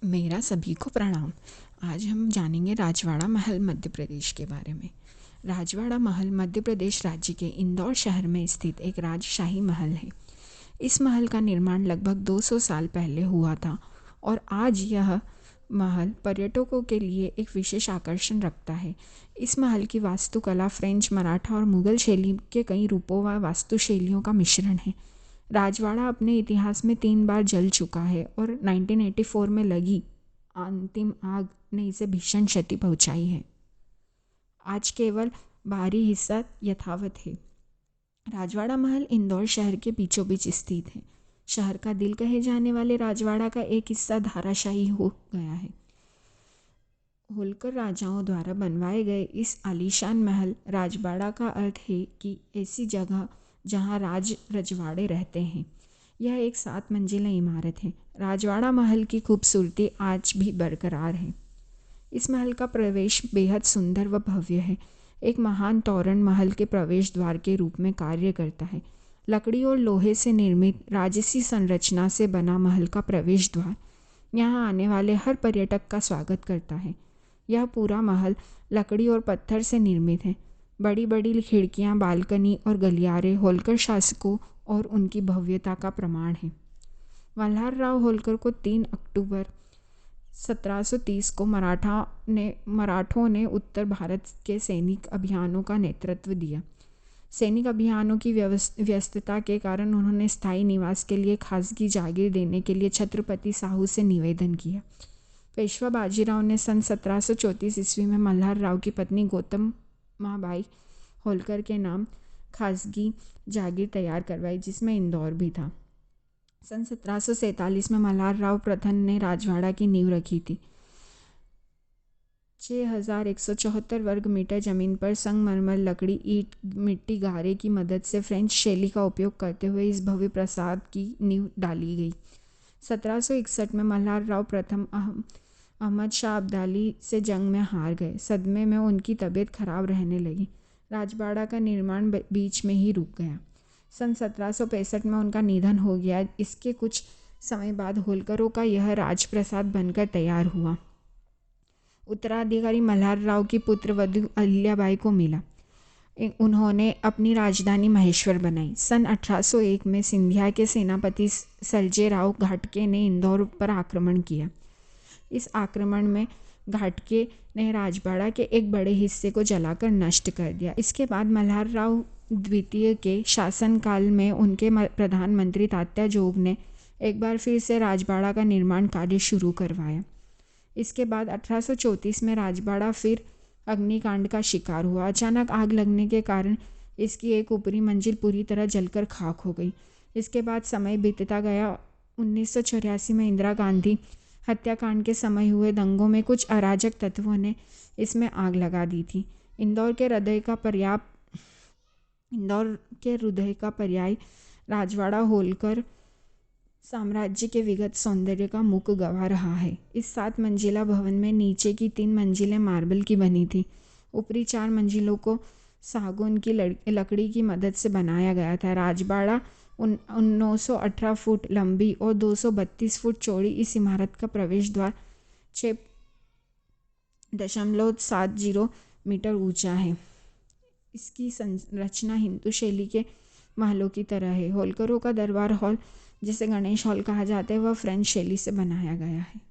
मेरा सभी को प्रणाम। आज हम जानेंगे राजवाड़ा महल मध्य प्रदेश के बारे में। राजवाड़ा महल मध्य प्रदेश राज्य के इंदौर शहर में स्थित एक राजशाही महल है। इस महल का निर्माण लगभग 200 साल पहले हुआ था और आज यह महल पर्यटकों के लिए एक विशेष आकर्षण रखता है। इस महल की वास्तुकला फ्रेंच, मराठा और मुगल शैली के कई रूपों व वास्तुशैलियों का मिश्रण है। राजवाड़ा अपने इतिहास में 3 बार जल चुका है और 1984 में लगी अंतिम आग ने इसे भीषण क्षति पहुंचाई है। आज केवल बाहरी हिस्सा यथावत है। राजवाड़ा महल इंदौर शहर के बीचों बीच स्थित है। शहर का दिल कहे जाने वाले राजवाड़ा का एक हिस्सा धाराशाही हो गया है। होलकर राजाओं द्वारा बनवाए गए इस आलीशान महल राजवाड़ा का अर्थ है कि ऐसी जगह जहां राज रजवाड़े रहते हैं। यह एक 7 मंजिला इमारत है। राजवाड़ा महल की खूबसूरती आज भी बरकरार है। इस महल का प्रवेश बेहद सुंदर व भव्य है। एक महान तोरण महल के प्रवेश द्वार के रूप में कार्य करता है। लकड़ी और लोहे से निर्मित राजसी संरचना से बना महल का प्रवेश द्वार यहाँ आने वाले हर पर्यटक का स्वागत करता है। यह पूरा महल लकड़ी और पत्थर से निर्मित है। बड़ी बड़ी खिड़कियां, बालकनी और गलियारे होलकर शासकों और उनकी भव्यता का प्रमाण है। मल्हारराव होलकर को 3 अक्टूबर 1730 को मराठों ने उत्तर भारत के सैनिक अभियानों का नेतृत्व दिया। सैनिक अभियानों की व्यस्तता के कारण उन्होंने स्थायी निवास के लिए खासगी जागीर देने के लिए छत्रपति साहू से निवेदन किया। पेशवा बाजीराव ने सन 1734 ईस्वी में मल्हारराव की पत्नी गौतमाबाई होलकर के नाम खासगी जागीर तैयार करवाई, जिसमें इंदौर भी था। सन 1747 में मल्हारराव प्रथम ने राजवाड़ा की नींव रखी थी। 6174 वर्ग मीटर जमीन पर संगमरमर, लकड़ी, ईंट, मिट्टी, गारे की मदद से फ्रेंच शैली का उपयोग करते हुए इस भव्य प्रासाद की नींव डाली गई। 1761 में मल्हारराव प्रथम अहमद शाह अब्दाली से जंग में हार गए। सदमे में उनकी तबीयत खराब रहने लगी। राजवाड़ा का निर्माण बीच में ही रुक गया। सन 1765 में उनका निधन हो गया। इसके कुछ समय बाद होलकरों का यह राजप्रासाद बनकर तैयार हुआ। उत्तराधिकारी मल्हारराव की पुत्र वधू अहिल्याबाई को मिला। उन्होंने अपनी राजधानी महेश्वर बनाई। सन 1801 में सिंधिया के सेनापति सर्जेराव घाटगे ने इंदौर पर आक्रमण किया। इस आक्रमण में घाटगे ने राजवाड़ा के एक बड़े हिस्से को जलाकर नष्ट कर दिया। इसके बाद मल्हारराव द्वितीय के शासनकाल में उनके प्रधानमंत्री तात्या जोग ने एक बार फिर से राजवाड़ा का निर्माण कार्य शुरू करवाया। इसके बाद 1834 में राजवाड़ा फिर अग्निकांड का शिकार हुआ। अचानक आग लगने के कारण इसकी एक ऊपरी मंजिल पूरी तरह जलकर खाक हो गई। इसके बाद समय बीतता गया। 1984 में इंदिरा गांधी हत्याकांड के समय हुए दंगों में कुछ अराजक तत्वों ने इसमें आग लगा दी थी। इंदौर के हृदय का पर्याय राजवाड़ा होलकर साम्राज्य के विगत सौंदर्य का मुख्य गवाह रहा है। इस 7 मंजिला भवन में नीचे की 3 मंजिलें मार्बल की बनी थी। ऊपरी 4 मंजिलों को सागौन की लकड़ी की मदद से बनाया गया था। राजवाड़ा 918 फुट लंबी और 232 फुट चौड़ी इस इमारत का प्रवेश द्वार 6.70 मीटर ऊंचा है। इसकी संरचना हिंदू शैली के महलों की तरह है। होलकरों का दरबार हॉल, जिसे गणेश हॉल कहा जाता है, वह फ्रेंच शैली से बनाया गया है।